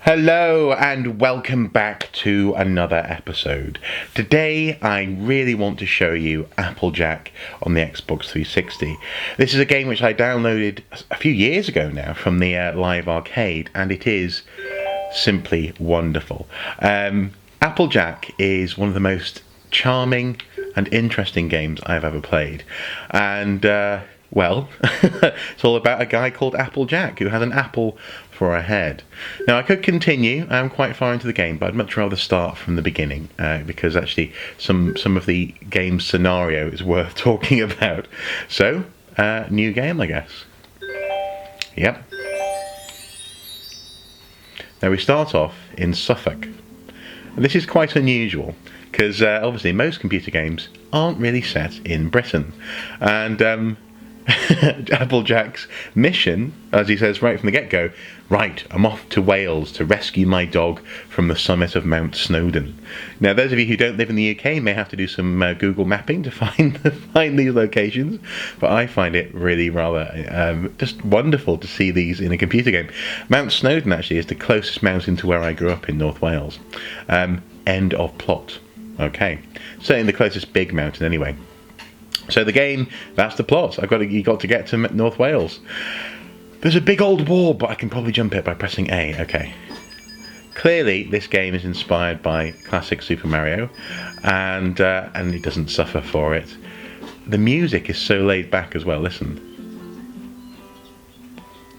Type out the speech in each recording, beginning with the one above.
Hello and welcome back to another episode. Today I really want to show you Applejack on the Xbox 360. This is a game which I downloaded a few years ago now from the Live Arcade, and it is simply wonderful. Applejack is one of the most charming and interesting games I've ever played, and well, it's all about a guy called Applejack who has an apple for a head. Now, I could continue. I'm quite far into the game, but I'd much rather start from the beginning because actually some of the game's scenario is worth talking about. So, new game, I guess. Yep. Now, we start off in Suffolk. And this is quite unusual because obviously most computer games aren't really set in Britain. And Applejack's mission, as he says right from the get-go, right, I'm off to Wales to rescue my dog from the summit of Mount Snowdon. Now, those of you who don't live in the UK may have to do some Google mapping to find these locations, but I find it really rather just wonderful to see these in a computer game. Mount Snowdon actually is the closest mountain to where I grew up in North Wales. End of plot. Okay, certainly the closest big mountain anyway. So the game, that's the plot. You got to get to North Wales. There's a big old wall, but I can probably jump it by pressing A. Okay. Clearly, this game is inspired by classic Super Mario, and it doesn't suffer for it. The music is so laid back as well. Listen.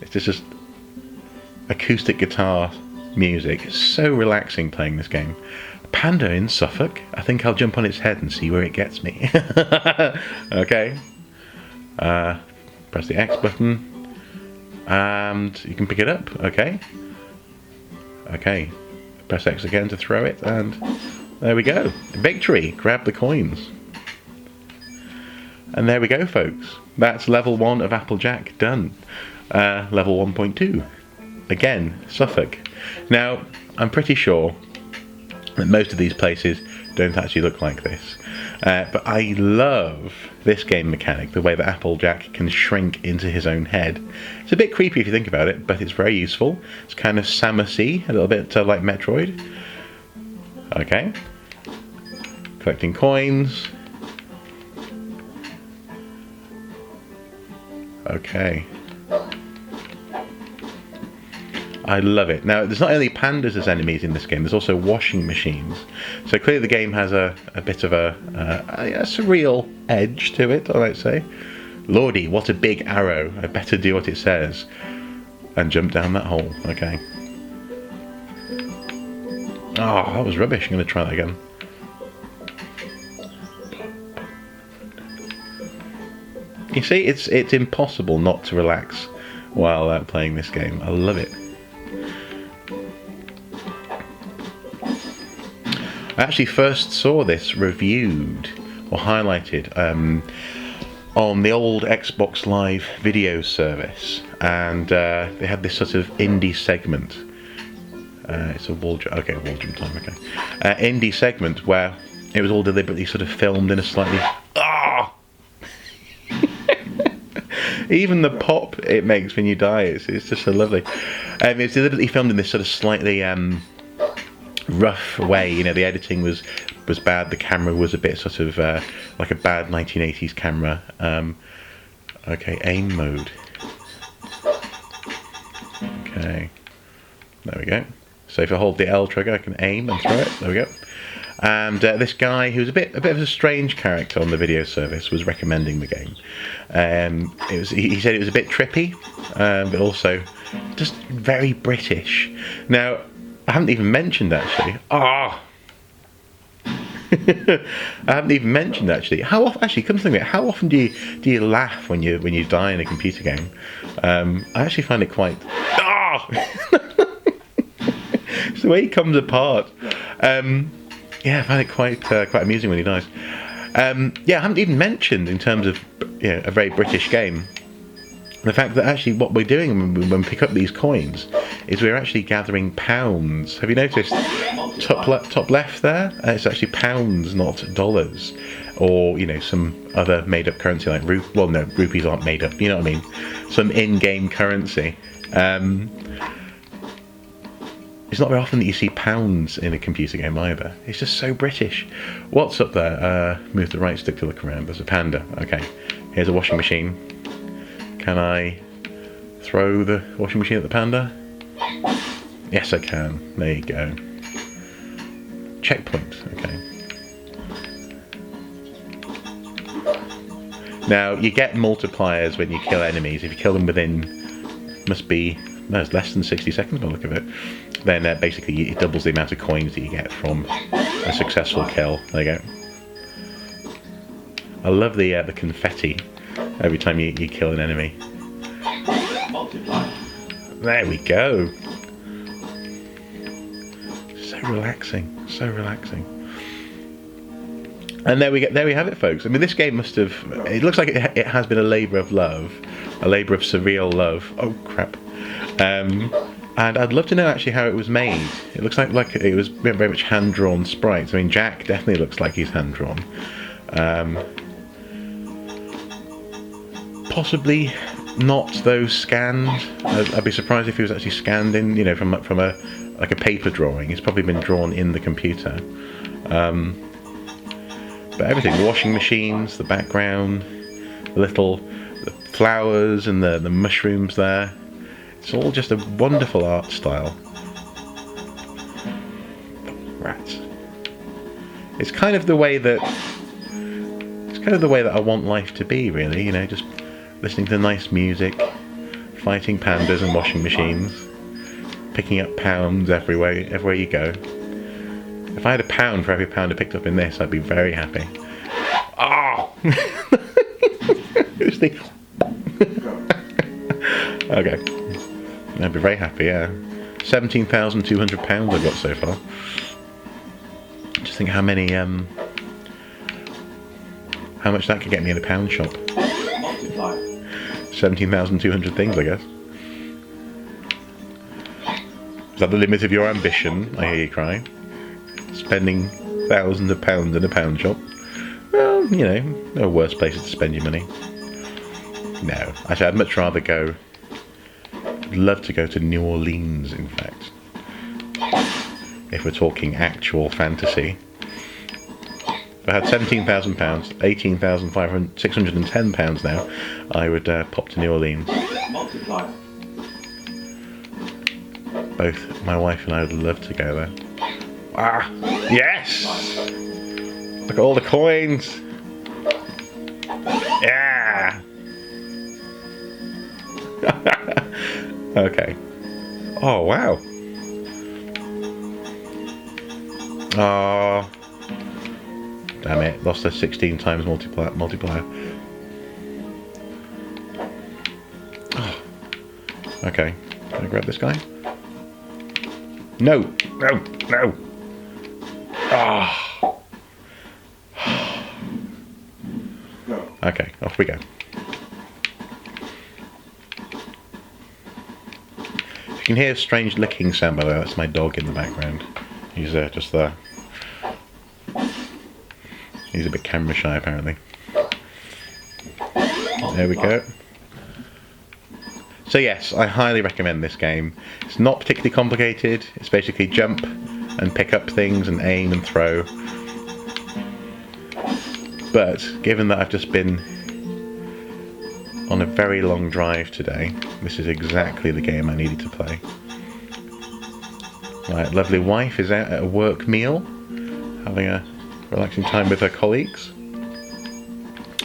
It's just acoustic guitar music. It's so relaxing playing this game. Panda in Suffolk. I think I'll jump on its head and see where it gets me. Okay. Press the X button. And you can pick it up. Okay. Okay. Press X again to throw it. And there we go. Victory. Grab the coins. And there we go, folks. That's level 1 of Applejack done. Level 1.2. Again, Suffolk. Now, I'm pretty sure that most of these places don't actually look like this. But I love this game mechanic, the way that Applejack can shrink into his own head. It's a bit creepy if you think about it, but it's very useful. It's kind of Samus-y, a little bit like Metroid. Okay. Collecting coins. Okay. I love it. Now, there's not only pandas as enemies in this game, there's also washing machines. So clearly the game has a bit of a surreal edge to it, I might say. Lordy, what a big arrow. I better do what it says. And jump down that hole. Okay. Oh, that was rubbish. I'm going to try that again. You see, it's impossible not to relax while playing this game. I love it. I actually first saw this reviewed or highlighted on the old Xbox Live video service, and they had this sort of indie segment. It's a wall jump. Okay, wall jump time. Okay, indie segment where it was all deliberately sort of filmed in a slightly even the pop it makes when you die, it's just so lovely. It's deliberately filmed in this sort of slightly rough way. You know, the editing was bad. The camera was a bit sort of like a bad 1980s camera. Okay, aim mode. Okay, there we go. So if I hold the L trigger, I can aim and throw it. There we go. And this guy, who's a bit of a strange character on the video service, was recommending the game. He said it was a bit trippy, but also just very British. Now, I haven't even mentioned actually. I haven't even mentioned actually. How often? Actually, come to think of it, how often do you laugh when you die in a computer game? I actually find it quite. It's the way he comes apart. Yeah, I find it quite amusing when he dies. Yeah, I haven't even mentioned in terms of a very British game, the fact that actually what we're doing when we pick up these coins is we're actually gathering pounds. Have you noticed top left there? It's actually pounds, not dollars, or some other made-up currency like rupees aren't made up. You know what I mean? Some in-game currency. it's not very often that you see pounds in a computer game either. It's just so British. What's up there? Move the right stick to look around. There's a panda. Okay. Here's a washing machine. Can I throw the washing machine at the panda? Yes, I can. There you go. Checkpoint. Okay. Now, you get multipliers when you kill enemies. If you kill them within, must be, no, it's less than 60 seconds by the look of it, then basically it doubles the amount of coins that you get from a successful kill. There you go. I love the confetti every time you kill an enemy. There we go. So relaxing, so relaxing. And there we have it, folks. I mean, this game must have. It looks like it has been a labour of love, a labour of surreal love. Oh crap! And I'd love to know actually how it was made. It looks like it was very much hand-drawn sprites. I mean, Jack definitely looks like he's hand-drawn. Possibly not those scanned. I'd be surprised if he was actually scanned in, you know, from a like a paper drawing. He's probably been drawn in the computer. But everything, the washing machines, the background, the flowers and the mushrooms there. It's all just a wonderful art style. Rats. It's kind of the way that I want life to be, really, you know, just listening to nice music, fighting pandas and washing machines, picking up pounds everywhere you go. If I had £1 for every pound I picked up in this, I'd be very happy. Oh! Okay. I'd be very happy, yeah. £17,200 I've got so far. Just think how many, how much that could get me in a pound shop. 17,200 things, I guess. Is that the limit of your ambition? I hear you cry. Spending thousands of pounds in a pound shop. Well, you know, there are worse places to spend your money. No, actually, I'd much rather go. I'd love to go to New Orleans, in fact. If we're talking actual fantasy. If I had £17,000, £18,610 now, I would pop to New Orleans. Both my wife and I would love to go there. Ah, yes! Look at all the coins! Yeah! Okay. Oh, wow. Oh. Damn it, lost a 16 times multiplier. Oh. Okay, can I grab this guy? No! No! No! Ah! Okay, off we go. If you can hear a strange licking sound, by the way, that's my dog in the background. He's just there. He's a bit camera shy, apparently. There we go. So yes, I highly recommend this game. It's not particularly complicated. It's basically jump and pick up things and aim and throw. But given that I've just been on a very long drive today, this is exactly the game I needed to play. My lovely wife is out at a work meal, having a relaxing time with her colleagues,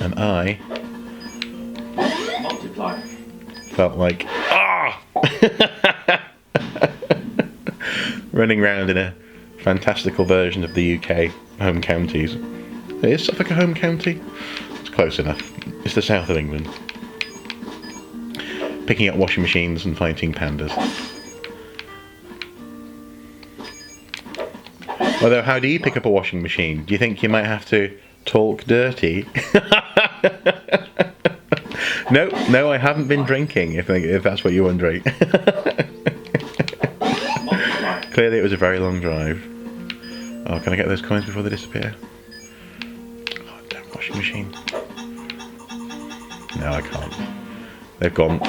and I felt like running around in a fantastical version of the UK home counties. Is Suffolk a home county? It's close enough. It's the south of England. Picking up washing machines and fighting pandas. Although, how do you pick up a washing machine? Do you think you might have to talk dirty? No, I haven't been drinking, if that's what you're wondering. Clearly it was a very long drive. Oh, can I get those coins before they disappear? Oh, damn washing machine. No, I can't. They've gone.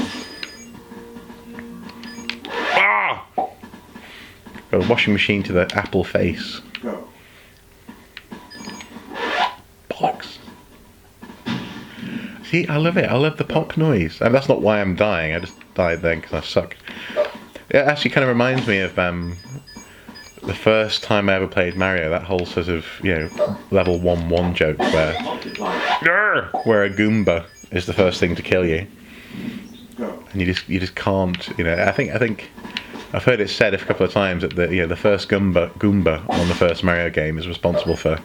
Ah! Got a washing machine to the apple face. Go. Bollocks. See, I love it. I love the pop noise. And that's not why I'm dying. I just died then because I suck. It actually kind of reminds me of the first time I ever played Mario. That whole sort of, level 1-1 joke where a Goomba is the first thing to kill you. Go. And you just can't. I think I've heard it said a couple of times that the first Goomba on the first Mario game is responsible for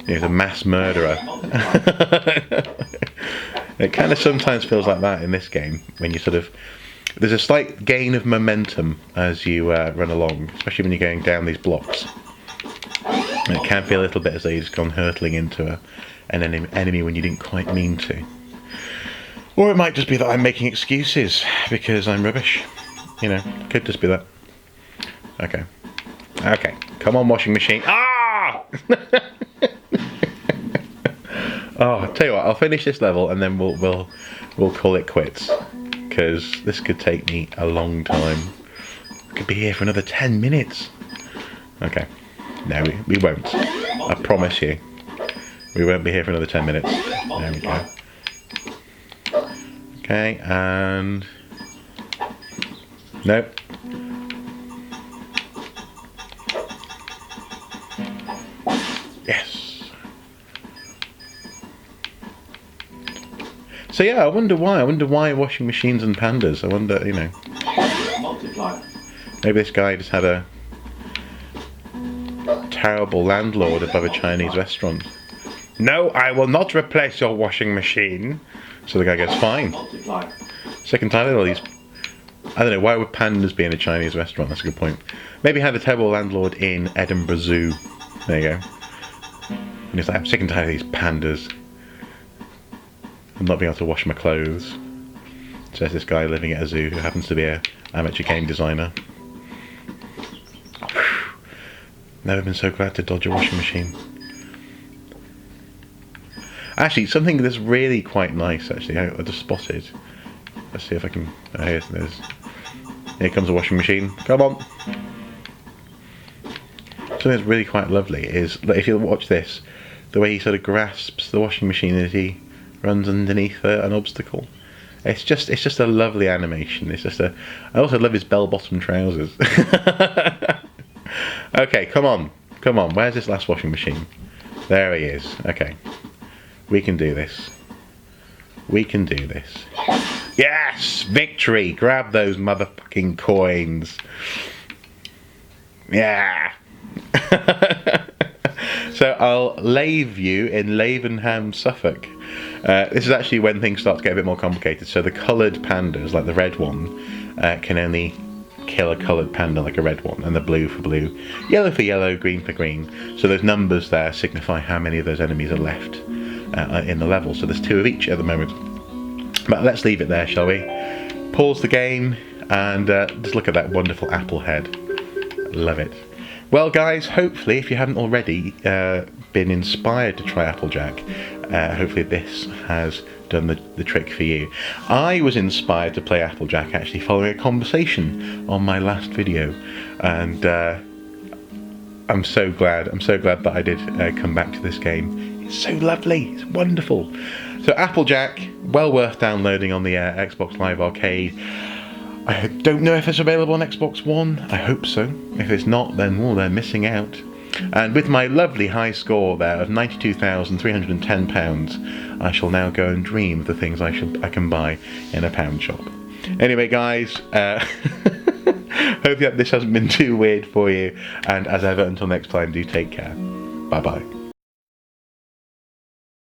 the mass murderer. It kind of sometimes feels like that in this game when you there's a slight gain of momentum as you run along, especially when you're going down these blocks. And it can feel a little bit as though you've just gone hurtling into an enemy when you didn't quite mean to. Or it might just be that I'm making excuses because I'm rubbish. Could just be that. Okay, come on, washing machine. Ah! Oh, I'll tell you what, I'll finish this level and then we'll call it quits. Because this could take me a long time. I could be here for another 10 minutes. Okay. No, we won't. I promise you. We won't be here for another 10 minutes. There we go. Okay, and... Nope. Yes. So yeah, I wonder why. I wonder why washing machines and pandas. I wonder, maybe this guy just had a terrible landlord above a Chinese restaurant. No, I will not replace your washing machine. So the guy goes, fine. Second time, I don't know, why would pandas be in a Chinese restaurant? That's a good point. Maybe he had a terrible landlord in Edinburgh Zoo. There you go. And he's like, I'm sick and tired of these pandas. I'm not being able to wash my clothes. Says this guy living at a zoo who happens to be an amateur game designer. Never been so glad to dodge a washing machine. Actually, something that's really quite nice, actually, I just spotted. Let's see if I can... Oh, here comes a washing machine. Come on! Something that's really quite lovely is, if you watch this, the way he sort of grasps the washing machine as he runs underneath an obstacle. It's just a lovely animation. I also love his bell-bottom trousers. Okay, come on. Where's this last washing machine? There he is. Okay, we can do this. Yes, victory! Grab those motherfucking coins. Yeah. So I'll leave you in Lavenham, Suffolk. This is actually when things start to get a bit more complicated. So the coloured pandas, like the red one, can only kill a coloured panda like a red one, and the blue for blue, yellow for yellow, green for green. So those numbers there signify how many of those enemies are left in the level. So there's 2 of each at the moment. But let's leave it there, shall we? Pause the game and just look at that wonderful apple head. Love it. Well guys, hopefully if you haven't already been inspired to try Applejack, hopefully this has done the trick for you. I was inspired to play Applejack actually following a conversation on my last video, and I'm so glad that I did come back to this game. It's so lovely, it's wonderful. So Applejack, well worth downloading on the Xbox Live Arcade. I don't know if it's available on Xbox One. I hope so. If it's not, then they're missing out. And with my lovely high score there of £92,310, I shall now go and dream of the things I can buy in a pound shop. Anyway, guys, hope that this hasn't been too weird for you. And as ever, until next time, do take care. Bye bye.